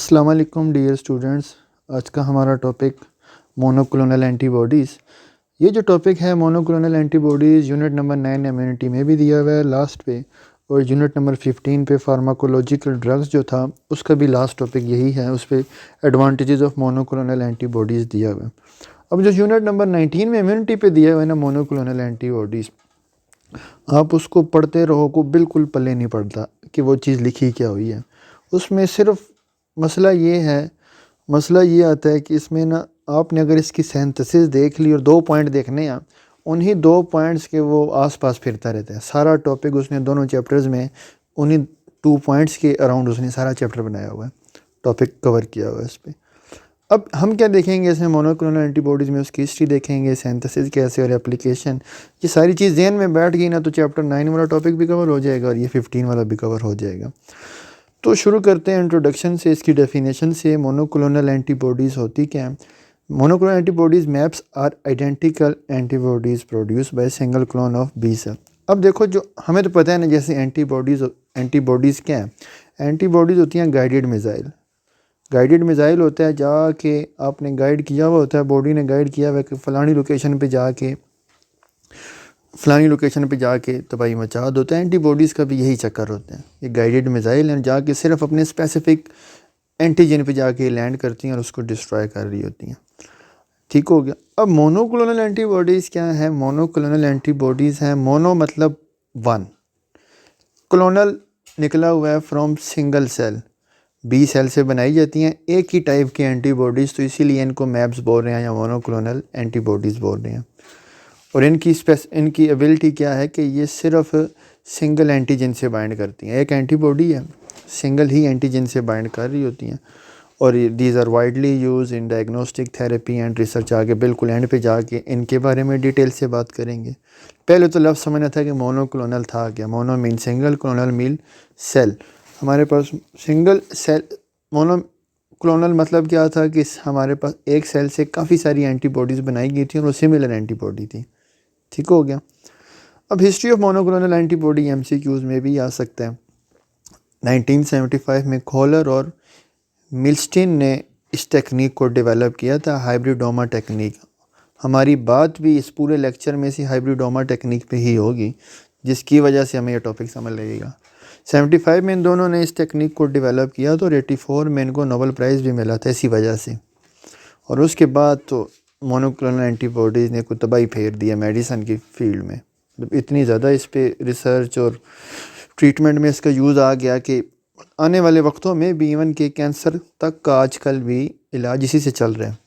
अस्सलाम वालेकुम dear students. आज का हमारा टॉपिक मोनोक्लोनल एंटीबॉडीज़। ये जो टॉपिक है monoclonal antibodies unit number 9 immunity में भी दिया हुआ है लास्ट पे, और यूनिट नंबर 15 पे फार्माकोलॉजिकल ड्रग्स जो था उसका भी लास्ट टॉपिक यही है। उस पर एडवांटेजेस ऑफ मोनोक्लोनल एंटीबॉडीज़ दिया हुआ है। अब जो यूनिट नंबर 19 में इम्यूनिटी पे दिया हुआ है ना मोनोक्लोनल एंटीबॉडीज़, आप उसको पढ़ते रहो को बिल्कुल पल्ले नहीं पड़ता कि वो चीज़ लिखी क्या हुई है। उसमें सिर्फ मसला ये आता है कि इसमें ना आपने अगर इसकी सिंथेसिस देख ली और 2 पॉइंट देखने हैं, उन्हीं 2 पॉइंट्स के वो आसपास फिरता रहता है। सारा टॉपिक उसने दोनों चैप्टर्स में उन्हीं 2 पॉइंट्स के अराउंड उसने सारा चैप्टर बनाया हुआ है, टॉपिक कवर किया हुआ है इस पर। अब हम क्या देखेंगे इसमें मोनोक्लोनल एंटीबॉडीज़ में उसकी हिस्ट्री देखेंगे, सिंथेसिस कैसे और एप्लीकेशन। ये सारी चीज़ ज़हन में बैठ गई ना तो चैप्टर 9 वाला टॉपिक भी कवर हो जाएगा और ये 15 वाला भी कवर हो जाएगा। तो शुरू करते हैं इंट्रोडक्शन से, इसकी डेफिनेशन से। मोनोक्लोनल एंटीबॉडीज़ होती क्या है? Monoclonal antibodies MAbs are identical antibodies produce by single clone of B cell. अब देखो, जो हमें तो पता है ना, जैसे एंटीबॉडीज़ क्या है? एंटीबॉडीज़ होती हैं गाइडेड मिसाइल। गाइडेड मिसाइल होता है, जाके आपने गाइड किया हुआ होता है, बॉडी ने गाइड किया हुआ है कि फ़लानी लोकेशन पे जाके तबाही मचा देता है। एंटीबॉडीज़ का भी यही चक्कर होता है। ये गाइडेड मिसाइल हैं, जाके सिर्फ अपने स्पेसिफिक एंटीजन पे जाके लैंड करती हैं और उसको डिस्ट्रॉय कर रही होती हैं। ठीक हो गया। अब मोनोक्लोनल एंटीबॉडीज़ क्या है? मोनोक्लोनल एंटीबॉडीज़ हैं, मोनो मतलब 1, क्लोनल निकला हुआ है from single cell, B cell से बनाई जाती हैं एक ही टाइप की एंटीबॉडीज़, तो इसीलिए इनको मैप्स बोल रहे हैं या मोनोक्लोनल एंटीबॉडीज़ बोल रहे हैं। और इनकी एबिलिटी क्या है कि ये सिर्फ सिंगल एंटीजन से बाइंड करती हैं। एक एंटीबॉडी है, सिंगल ही एंटीजन से बाइंड कर रही होती हैं। और these are widely use in diagnostic therapy and research. आगे बिल्कुल एंड पे जाके इनके बारे में डिटेल से बात करेंगे। पहले तो लफ्ज़ समझना था कि मोनोक्लोनल था क्या। Mono mean single, clonal mean cell. हमारे पास सिंगल सेल, मोनोक्लोनल मतलब क्या था कि हमारे पास एक सेल से काफ़ी सारी एंटीबॉडीज़ बनाई गई थी और वो सिमिलर एंटीबॉडी थी। ठीक हो गया। अब history of monoclonal antibody MCQs में भी आ सकता है। 1975 में खोलर और मिल्स्टीन ने इस टेक्निक को डेवलप किया था, हाइब्रिडोमा टेक्निक। हमारी बात भी इस पूरे लेक्चर में से हाइब्रिडोमा टेक्निक पे ही होगी, जिसकी वजह से हमें यह टॉपिक समझ लगेगा। 75 में इन दोनों ने इस टेक्निक को डेवलप किया तो 84 में इनको नोबेल प्राइज़ भी मिला था इसी वजह से। और उसके बाद तो मोनोक्लोनल एंटीबॉडीज़ ने कोई तबाही फेर दिया मेडिसिन की फील्ड में। इतनी ज़्यादा इस पे रिसर्च और ट्रीटमेंट में इसका यूज़ आ गया कि आने वाले वक्तों में भी इवन के कैंसर तक का आजकल भी इलाज इसी से चल रहा है।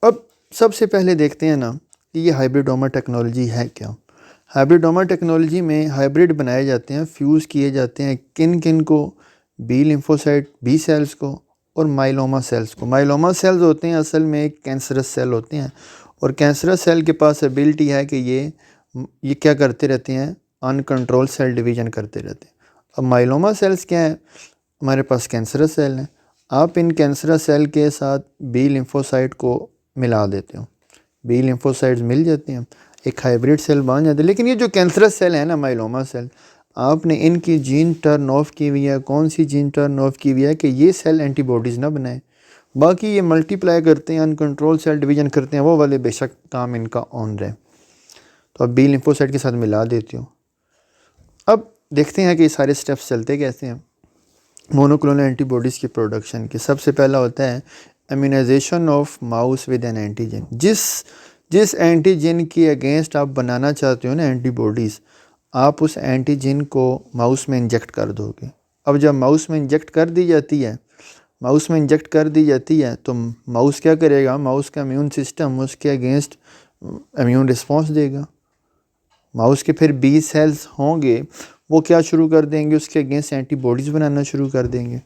अब सबसे पहले देखते हैं ना कि ये हाइब्रिडोमा टेक्नोलॉजी है क्या। हाइब्रिडोमा टेक्नोलॉजी में हाइब्रिड बनाए जाते हैं, फ्यूज़ किए जाते हैं किन किन को? बी लिम्फोसाइट, बी सेल्स को और माइलोमा सेल्स को। माइलोमा सेल्स होते हैं असल में एक कैंसरस सेल होते हैं, और कैंसरस सेल के पास एबिलिटी है कि ये क्या करते रहते हैं? अनकंट्रोल सेल डिवीज़न करते रहते हैं। अब माइलोमा सेल्स क्या है? हमारे पास कैंसरस सेल हैं। आप इन कैंसरस सेल के साथ बी लिम्फोसाइट को मिला देते हो, बी लिम्फोसाइट्स मिल जाते हैं, एक हाइब्रिड सेल बन जाते हैं। लेकिन ये जो कैंसरस सेल है ना, माइलोमा सेल, आपने इनकी जीन टर्न ऑफ की हुई है। कौन सी जीन टर्न ऑफ की हुई है? कि ये सेल एंटीबॉडीज़ ना बनाए, बाकी ये मल्टीप्लाई करते हैं, अनकंट्रोल सेल डिवीज़न करते हैं, वो वाले बेशक काम इनका ऑन रहे। तो अब बी लिम्फोसाइट के साथ मिला देती हो। अब देखते हैं कि ये सारे स्टेप्स चलते कैसे हैं मोनोक्लोनल एंटीबॉडीज़ की प्रोडक्शन के। सबसे पहला होता है immunization of mouse with an antigen. जिस एंटीजन के अगेंस्ट आप बनाना चाहते हो ना एंटीबॉडीज़, आप उस एंटीजन को माउस में इंजेक्ट कर दोगे। अब जब माउस में इंजेक्ट कर दी जाती है तो माउस क्या करेगा? माउस का इम्यून सिस्टम उसके अगेंस्ट इम्यून रिस्पॉन्स देगा। माउस के फिर बी सेल्स होंगे, वो क्या शुरू कर देंगे? उसके अगेंस्ट एंटीबॉडीज़ बनाना शुरू कर देंगे।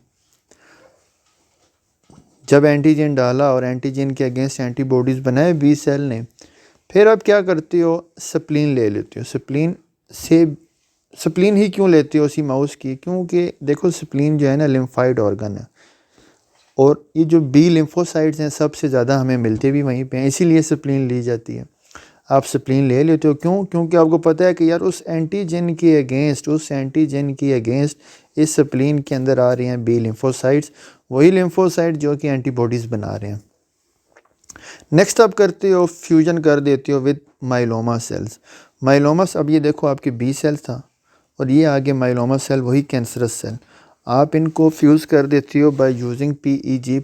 जब एंटीजन डाला और एंटीजन के अगेंस्ट एंटीबॉडीज़ बनाए बी सेल ने, फिर अब क्या करते हो? स्प्लीन ले लेते हो। स्प्लीन ही क्यों लेते हो उसी माउस की? क्योंकि देखो, स्प्लीन जो है ना लिम्फाइड ऑर्गन है, और ये जो बी लिम्फोसाइट्स हैं सबसे ज़्यादा हमें मिलते भी वहीं पे हैं, इसीलिए स्प्लीन ली जाती है। आप स्प्लीन ले लेते हो, क्यों? क्योंकि आपको पता है कि यार उस एंटीजन के अगेंस्ट इस स्प्लीन के अंदर आ रही हैं बी लिम्फोसाइट्स, वही लिम्फोसाइट जो कि एंटीबॉडीज़ बना रहे हैं। नेक्स्ट आप करते हो फ्यूजन कर देते हो विद माइलोमा सेल्स। माइलोमस, अब ये देखो आपके बी सेल था और ये आगे माइलोमा सेल वही कैंसरस सेल, आप इनको फ्यूज़ कर देती हो by using PEG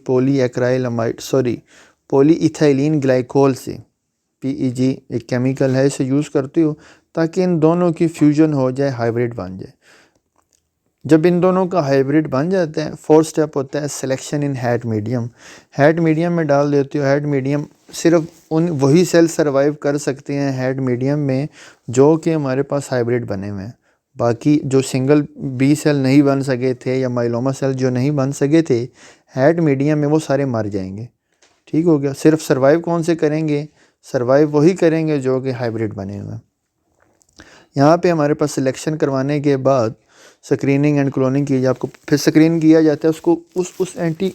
polyethylene glycol से। PEG एक केमिकल है, इसे यूज़ करती हो ताकि इन दोनों की फ्यूजन हो जाए, हाइब्रिड बन जाए। जब इन दोनों का हाइब्रिड बन जाता है, फोर्थ स्टेप होता है selection in head medium. Head medium में डाल देती हो। हेड मीडियम सिर्फ उन वही सेल सर्वाइव कर सकते हैं हेड मीडियम में जो कि हमारे पास हाइब्रिड बने हुए हैं। बाकी जो सिंगल बी सेल नहीं बन सके थे या माइलोमा सेल जो नहीं बन सके थे हेड मीडियम में, वो सारे मर जाएंगे। ठीक हो गया। सिर्फ सर्वाइव कौन से करेंगे? सर्वाइव वही करेंगे जो कि हाइब्रिड बने हुए हैं। यहाँ पे हमारे पास सिलेक्शन करवाने के बाद स्क्रीनिंग एंड क्लोनिंग की आपको, फिर स्क्रीन किया जाता है उसको, उस एंटी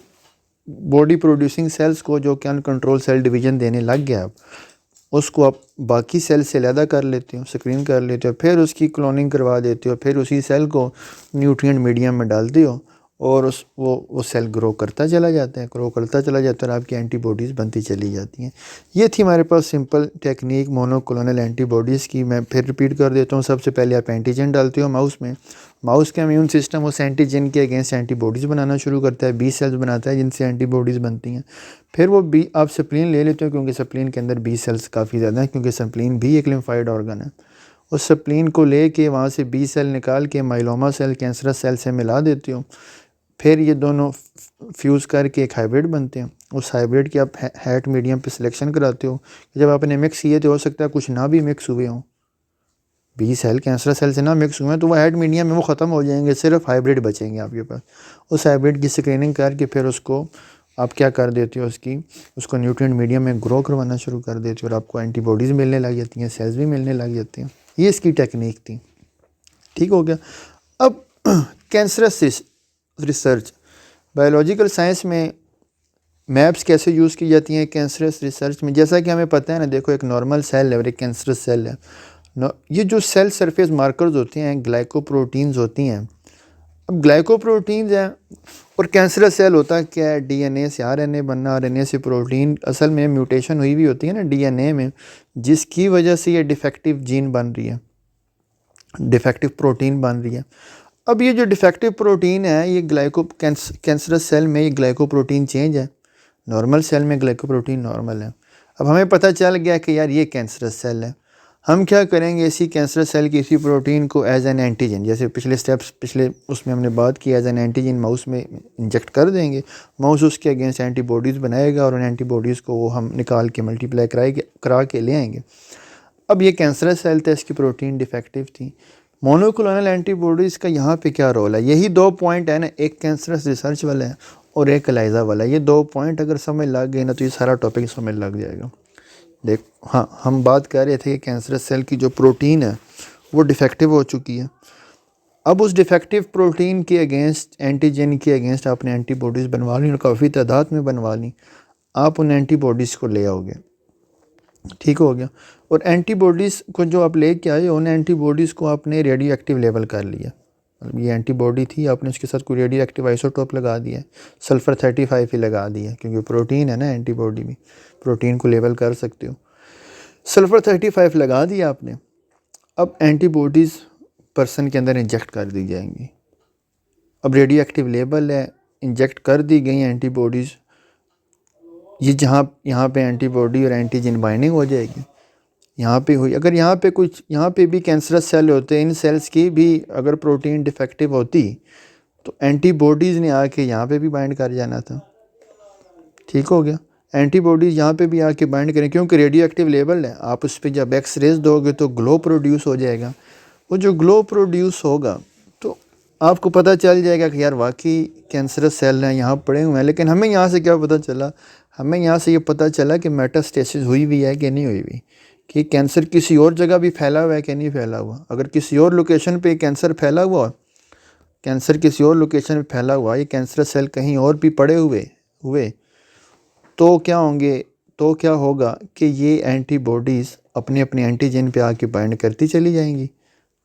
बॉडी प्रोड्यूसिंग सेल्स को जो कि अनकंट्रोल सेल डिवीजन देने लग गया, आप उसको आप बाकी सेल से अलहदा कर लेते हो, स्क्रीन कर लेते हो, फिर उसकी क्लोनिंग करवा देते हो, फिर उसी सेल को न्यूट्रिएंट मीडियम में डालते हो और वो सेल ग्रो करता चला जाता है, ग्रो करता चला जाता है और आपकी एंटीबॉडीज़ बनती चली जाती हैं। ये थी हमारे पास सिंपल टेक्निक मोनोक्लोनल एंटीबॉडीज़ की। मैं फिर रिपीट कर देता हूँ। सबसे पहले आप एंटीजन डालते हो माउस में, माउस का इम्यून सिस्टम उस एंटीजन के अगेंस्ट एंटीबॉडीज़ बनाना शुरू करता है, बी सेल्स बनाता है जिनसे एंटीबॉडीज़ बनती हैं। फिर वो बी आप स्प्लीन ले लेते हो क्योंकि स्प्लीन के अंदर बी सेल्स काफ़ी ज़्यादा हैं, क्योंकि स्प्लीन भी एक लिम्फाइड ऑर्गन है। उस स्प्लीन को लेके वहाँ से बी सेल निकाल के माइलोमा सेल कैंसरस सेल से मिला देते हो। फिर ये दोनों फ्यूज़ करके एक हाइब्रिड बनते हैं। उस हाइब्रिड की आप हेड मीडियम पे सिलेक्शन कराते हो। जब आपने मिक्स किए तो हो सकता है कुछ ना भी मिक्स हुए हों, बी सेल कैंसर सेल से ना मिक्स हुए हैं, तो वो हेड मीडियम में वो ख़त्म हो जाएंगे, सिर्फ हाइब्रिड बचेंगे आपके पास। उस हाइब्रिड की स्क्रीनिंग करके फिर उसको आप क्या कर देते हो, उसको न्यूट्रिएंट मीडियम में ग्रो करवाना शुरू कर देते हो और आपको एंटीबॉडीज़ मिलने लग जाती हैं, सेल्स भी मिलने लग जाती हैं। ये इसकी टेक्निक थी। ठीक हो गया। अब कैंसरस रिसर्च, बायोलॉजिकल साइंस में मैप्स कैसे यूज़ की जाती हैं कैंसरस रिसर्च में? जैसा कि हमें पता है ना, देखो एक नॉर्मल सेल है और एक कैंसरस सेल है। ये जो सेल सरफेस मार्कर्स होते हैं ग्लाइकोप्रोटीन्स होती हैं। अब ग्लाइकोप्रोटीन्स हैं और कैंसरस सेल होता क्या है, DNA से RNA बनना, RNA से प्रोटीन, असल में म्यूटेशन हुई हुई होती है ना DNA में, जिसकी वजह से ये डिफेक्टिव जीन बन रही है, डिफेक्टिव प्रोटीन बन रही है। अब ये जो डिफेक्टिव प्रोटीन है ये कैंसरस सेल में ये ग्लाइकोप्रोटीन चेंज है, नॉर्मल सेल में ग्लाइकोप्रोटीन नॉर्मल है। अब हमें पता चल गया कि यार ये कैंसरस सेल है। हम क्या करेंगे, इसी कैंसरस सेल की इसी प्रोटीन को एज एन एंटीजन, जैसे पिछले उसमें हमने बात की, एज एन एंटीजन माउस में इंजेक्ट कर देंगे। माउस उसके अगेंस्ट एंटीबॉडीज़ बनाएगा और उन एंटीबॉडीज़ को वो हम निकाल के मल्टीप्लाई करा के ले आएंगे। अब ये कैंसरस सेल था, इसकी प्रोटीन डिफेक्टिव थी। मोनोक्लोनल एंटीबॉडीज़ का यहाँ पे क्या रोल है? यही 2 पॉइंट है ना, एक कैंसरस रिसर्च वाला है और एक एलाइजा वाला है। ये 2 पॉइंट अगर समझ लग गए ना तो ये सारा टॉपिक समझ लग जाएगा। देख, हाँ, हम बात कर रहे थे कि कैंसरस सेल की जो प्रोटीन है वो डिफेक्टिव हो चुकी है। अब उस डिफेक्टिव प्रोटीन के अगेंस्ट, एंटीजन के अगेंस्ट आपने एंटीबॉडीज़ बनवा ली और काफ़ी तादाद में बनवा ली। आप उन एंटीबॉडीज़ को ले आओगे। ठीक हो गया। और एंटीबॉडीज़ को जो आप ले के आए, उन एंटीबॉडीज़ को आपने रेडियो एक्टिव लेबल कर लिया। मतलब ये एंटीबॉडी थी, आपने उसके साथ कोई रेडियो एक्टिव आइसोटोप लगा दिया, सल्फ़र 35 ही लगा दिया, क्योंकि प्रोटीन है ना, एंटीबॉडी भी प्रोटीन को लेबल कर सकते हो। सल्फ़र 35 लगा दिया आपने। अब एंटीबॉडीज़ पर्सन के अंदर इंजेक्ट कर दी जाएंगी। अब रेडियो एक्टिव लेबल है, इंजेक्ट कर दी गई एंटीबॉडीज़। ये यहाँ पे एंटीबॉडी और एंटीजन बाइंडिंग हो जाएगी। यहाँ पे हुई, अगर यहाँ पे भी कैंसरस सेल होते, इन सेल्स की भी अगर प्रोटीन डिफेक्टिव होती तो एंटीबॉडीज़ ने आके यहाँ पे भी बाइंड कर जाना था। ठीक हो गया। एंटीबॉडीज़ यहाँ पे भी आके बाइंड करें, क्योंकि रेडियो एक्टिव लेबल है। आप उस पर जब एक्सरेज दोगे तो ग्लो प्रोड्यूस हो जाएगा। वो जो ग्लो प्रोड्यूस होगा तो आपको पता चल जाएगा कि यार वाकई कैंसरस सेल हैं यहाँ पड़े हुए हैं। लेकिन हमें यहाँ से क्या पता चला? हमें यहाँ से ये पता चला कि मेटास्टेसिस हुई हुई है कि नहीं हुई हुई, कि कैंसर किसी और जगह भी फैला हुआ है कि नहीं फैला हुआ। अगर किसी और लोकेशन पे कैंसर फैला हुआ, कैंसर किसी और लोकेशन पे फैला हुआ, ये कैंसर सेल कहीं और भी पड़े हुए तो क्या होंगे, तो क्या होगा कि ये एंटीबॉडीज़ अपने अपने एंटीजन पे आके बाइंड करती चली जाएंगी।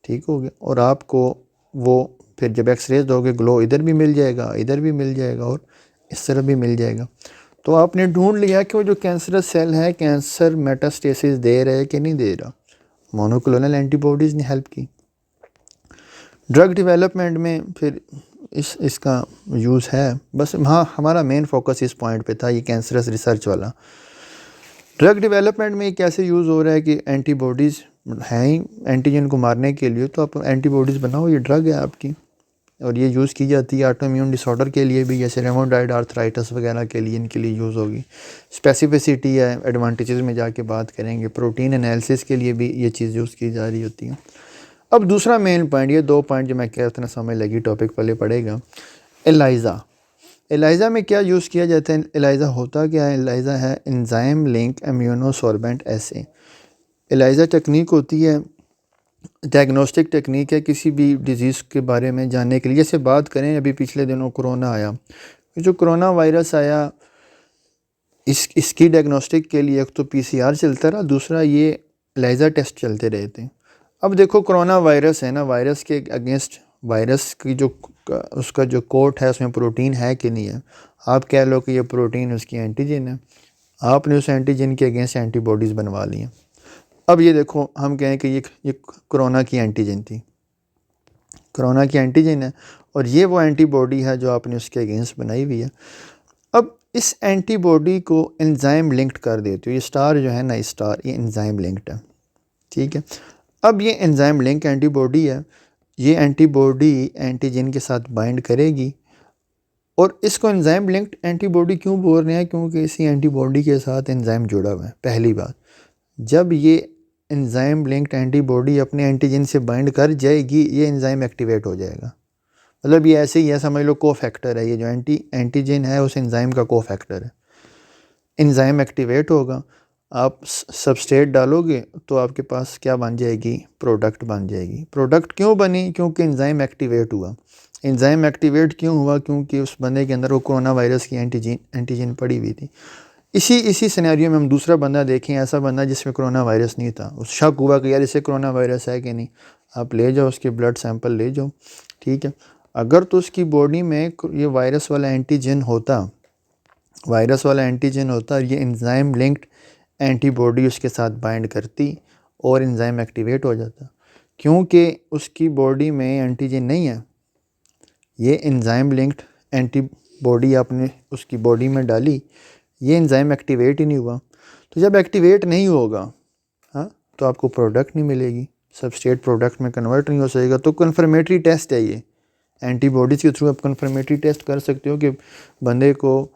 ठीक हो गया। और आपको वो फिर जब एक्सरेज दोगे, ग्लो इधर भी मिल जाएगा, इधर भी मिल जाएगा और इस तरह भी मिल जाएगा। तो आपने ढूंढ लिया कि वो जो कैंसरस सेल है कैंसर मेटास्टेसिस दे रहा है कि नहीं दे रहा। मोनोक्लोनल एंटीबॉडीज़ ने हेल्प की। ड्रग डेवलपमेंट में फिर इसका यूज़ है। बस हाँ, हमारा मेन फोकस इस पॉइंट पे था, ये कैंसरस रिसर्च वाला। ड्रग डेवलपमेंट में कैसे यूज़ हो रहा है कि एंटीबॉडीज़ हैं ही एंटीजन को मारने के लिए, तो आप एंटीबॉडीज़ बनाओ, ये ड्रग है आपकी, और ये यूज़ की जाती है ऑटो इम्यून डिसऑर्डर के लिए भी, जैसे रेमोटाइड आर्थराइटिस वगैरह के लिए, इनके लिए यूज़ होगी। स्पेसिफिसिटी है, एडवांटेजेस में जाके बात करेंगे। प्रोटीन एनालिसिस के लिए भी ये चीज़ यूज़ की जा रही होती है। अब दूसरा मेन पॉइंट, ये 2 पॉइंट जो मैं कह इतना समझ लगी टॉपिक पहले पड़ेगा। एलाइज़ा। एलाइज़ा में क्या यूज़ किया जाता है? एलाइज़ा होता क्या है? एलाइज़ा है एंजाइम लिंक इम्यूनोसॉर्बेंट एसे। एलाइज़ा टेक्निक होती है, डायग्नोस्टिक टेक्निक है किसी भी डिज़ीज़ के बारे में जानने के लिए। जैसे बात करें, अभी पिछले दिनों कोरोना आया, जो कोरोना वायरस आया, इसकी डायग्नोस्टिक के लिए एक तो पीसीआर चलता रहा, दूसरा ये एलाइज़ा टेस्ट चलते रहे थे। अब देखो कोरोना वायरस है ना, वायरस के अगेंस्ट वायरस की जो उसका जो कोट है उसमें प्रोटीन है कि नहीं है। आप कह लो कि ये प्रोटीन उसकी एंटीजन है, आपने उस एंटीजन के अगेंस्ट एंटीबॉडीज़ बनवा ली हैं। अब ये देखो, हम कहें कि ये कोरोना की एंटीजन थी, कोरोना की एंटीजन है, और ये वो एंटीबॉडी है जो आपने उसके अगेंस्ट बनाई हुई है। अब इस एंटीबॉडी को एंजाइम लिंक्ड कर देते हो, ये स्टार जो है ना, स्टार ये एंजाइम लिंक्ड है, ठीक है। अब ये एंजाइम लिंक एंटीबॉडी है, ये एंटीबॉडी एंटीजन के साथ बाइंड करेगी। और इसको एंजाइम लिंक्ड एंटीबॉडी क्यों बोल रहे हैं? क्योंकि इसी एंटीबॉडी के साथ एंजाइम जुड़ा हुआ है। पहली बात, जब ये एंजाइम लिंक्ड एंटीबॉडी अपने एंटीजन से बाइंड कर जाएगी, ये एंजाइम एक्टिवेट हो जाएगा। मतलब ये ऐसे ही है, समझ लो को फैक्टर है, ये जो एंटीजन है उस एंजाइम का को फैक्टर है। एंजाइम एक्टिवेट होगा, आप सबस्ट्रेट डालोगे तो आपके पास क्या बन जाएगी? प्रोडक्ट बन जाएगी। प्रोडक्ट क्यों बनी? क्योंकि एंजाइम एक्टिवेट हुआ। एंजाइम एक्टिवेट क्यों हुआ? क्योंकि उस बंदे के अंदर वो कोरोना वायरस की एंटीजन पड़ी हुई थी। इसी सिनेरियो में हम दूसरा बंदा देखें, ऐसा बंदा जिसमें कोरोना वायरस नहीं था, उस शक हुआ कि यार इसे कोरोना वायरस है कि नहीं, आप ले जाओ उसके ब्लड सैंपल ले जाओ, ठीक है। अगर तो उसकी बॉडी में ये वायरस वाला एंटीजन होता, और ये एंजाइम लिंक्ड एंटीबॉडी उसके साथ बाइंड करती और एंजाइम एक्टिवेट हो जाता। क्योंकि उसकी बॉडी में एंटीजन नहीं है, ये एंजाइम लिंक्ड एंटीबॉडी आपने उसकी बॉडी में डाली, ये एंजाइम एक्टिवेट ही नहीं हुआ। तो जब एक्टिवेट नहीं होगा, हाँ, तो आपको प्रोडक्ट नहीं मिलेगी, सबस्ट्रेट प्रोडक्ट में कन्वर्ट नहीं हो सकेगा। तो कन्फर्मेटरी टेस्ट है ये, एंटीबॉडीज़ के थ्रू आप कन्फर्मेटरी टेस्ट कर सकते हो कि बंदे को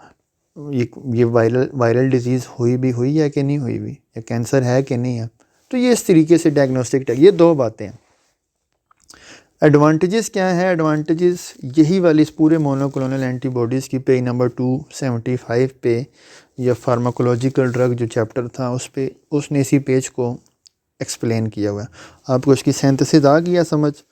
ये वायरल डिजीज़ हुई है कि नहीं हुई, या कैंसर है कि नहीं है। तो ये इस तरीके से डायग्नोस्टिक टेस्ट, ये 2 बातें हैं। एडवांटेजेस क्या है? एडवांटेजेस यही वाली इस पूरे मोनोक्लोनल एंटीबॉडीज़ की पेज नंबर 275 पे, या फार्माकोलॉजिकल ड्रग जो चैप्टर था उस पे, उसने इसी पेज को एक्सप्लेन किया हुआ है। आपको इसकी सिंथेसिस आ गया समझ,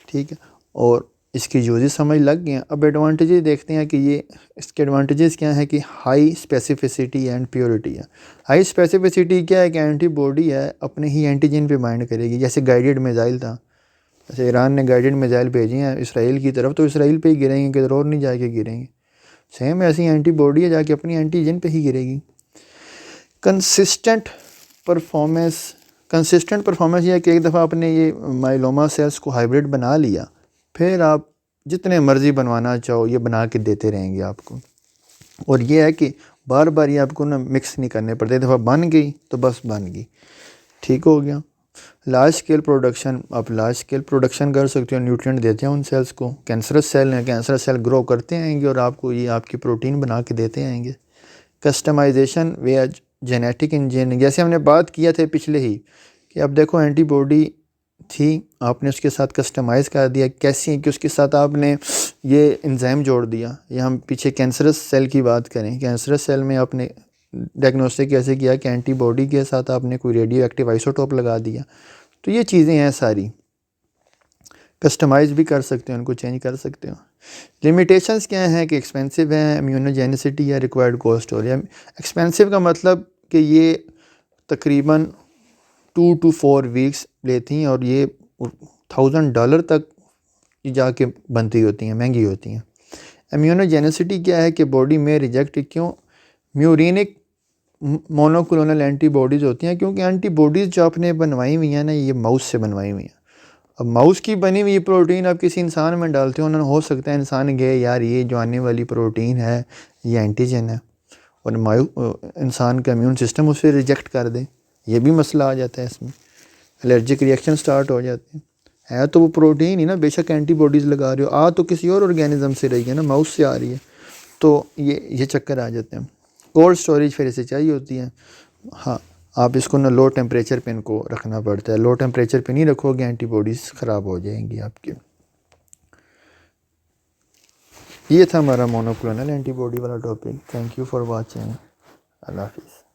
ठीक है, और इसकी यूजेस समझ लग गए हैं। अब एडवांटेजेस देखते हैं कि ये इसके एडवांटेजेस क्या है कि हाई स्पेसिफिसिटी एंड प्योरिटी है। हाई स्पेसिफिसिटी क्या है कि एंटीबॉडी है अपने ही एंटीजन पे बाइंड करेगी। जैसे गाइडेड मिसाइल था, जैसे ईरान ने गाइडेड मिसाइल भेजी हैं इसराइल की तरफ, तो इसराइल पे ही गिरेंगे, किधर और नहीं जाके गिरेंगे। सेम ऐसी एंटीबॉडी है, जाके अपनी एंटीजन पे ही गिरेगी। कंसिस्टेंट परफॉर्मेंस यह है कि एक दफ़ा आपने ये माइलोमा सेल्स को हाइब्रिड बना लिया, फिर आप जितने मर्ज़ी बनवाना चाहो ये बना के देते रहेंगे आपको। और ये है कि बार बार ये आपको ना मिक्स नहीं करने पड़ते, एक दफ़ा बन गई तो बस बन गई, ठीक हो गया। लार्ज स्केल प्रोडक्शन, आप लार्ज स्केल प्रोडक्शन कर सकते हो, न्यूट्रिएंट देते हैं उन सेल्स को। कैंसरस सेल हैं, कैंसरस सेल ग्रो करते आएंगे और आपको ये आपकी प्रोटीन बना के देते आएंगे। कस्टमाइजेशन वे जेनेटिक इंजीनियरिंग, जैसे हमने बात किया था पिछले ही कि अब देखो एंटीबॉडी थी, आपने उसके साथ कस्टमाइज़ कर दिया। कैसी कि उसके साथ आपने ये एंजाइम जोड़ दिया। या हम पीछे कैंसरस सेल की बात करें, कैंसरस सेल में आपने डायग्नोस्टिक कैसे किया कि एंटीबॉडी के साथ आपने कोई रेडियो एक्टिव आइसोटोप लगा दिया। तो ये चीज़ें हैं सारी, कस्टमाइज़ भी कर सकते हो, उनको चेंज कर सकते हो। लिमिटेशंस क्या हैं कि एक्सपेंसिव है, इम्यूनोजेनिसिटी या रिक्वायर्ड कॉस्ट। और एक्सपेंसिव का मतलब कि ये तकरीबन 2 to 4 वीक्स लेती हैं और ये $1000 तक जाके बनती होती हैं, महंगी होती हैं। इम्यूनोजेनिसिटी क्या है कि बॉडी में रिजेक्ट क्यों म्यूरिनिक मोनोक्लोनल एंटीबॉडीज़ होती हैं, क्योंकि एंटीबॉडीज़ जो आपने बनवाई हुई हैं ना, ये माउस से बनवाई हुई हैं। अब माउस की बनी हुई प्रोटीन आप किसी इंसान में डालते हो ना, हो सकता है इंसान गए यार ये जो आने वाली प्रोटीन है ये एंटीजन है, और इंसान का इम्यून सिस्टम उसे रिजेक्ट कर दे, ये भी मसला आ जाता है इसमें, एलर्जिक रिएक्शन स्टार्ट हो जाते हैं। है तो वो प्रोटीन ही ना, बेशक एंटीबॉडीज़ लगा रहे हो, आ तो किसी और ऑर्गेनिज्म से रही है ना, माउस से आ रही है, तो ये चक्कर आ जाते हैं। कोल्ड स्टोरेज फिर इसे चाहिए होती है। हाँ, आप इसको ना लो टेम्परेचर पे इनको रखना पड़ता है, लो टेम्परेचर पे नहीं रखोगे एंटीबॉडीज़ ख़राब हो जाएंगी आपकी। ये था हमारा मोनोक्लोनल एंटीबॉडी वाला topic. Thank you for watching. अल्लाह हाफिज़।